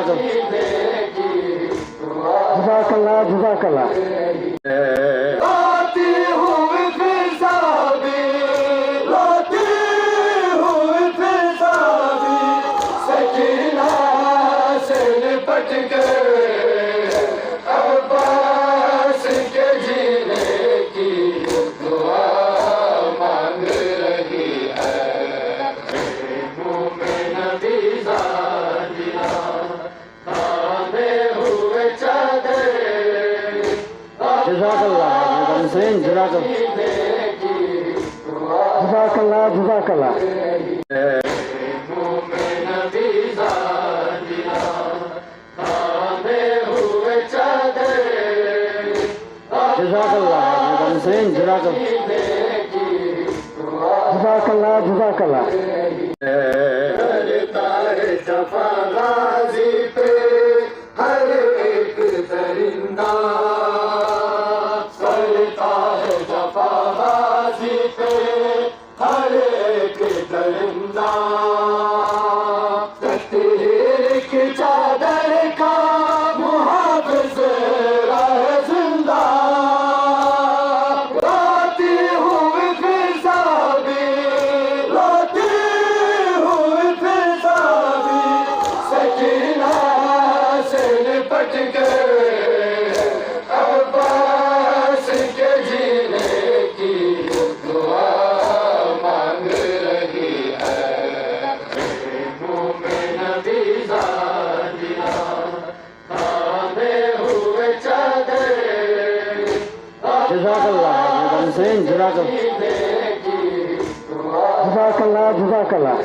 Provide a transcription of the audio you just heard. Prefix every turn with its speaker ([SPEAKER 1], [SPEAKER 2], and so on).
[SPEAKER 1] جزاک اللہ جزاک اللہ جزاک اللہ
[SPEAKER 2] کرتا ہے جفا غازی پہ ہر ایک درندہ، کرتا ہے جفا غازی پہ ہر ایک درندہ، تحریر کی چادر کا محافظ رہے زندہ، روتی ہوئی فضا بھی، روتی ہوئی فضا بھی، سکینہ سے لپٹ کے عباس کے جینے کی دعا مانگ رہی ہے، خیموں میں نبی زادیاں تانے ہوئے چادر،
[SPEAKER 1] جزاک اللہ جزاک اللہ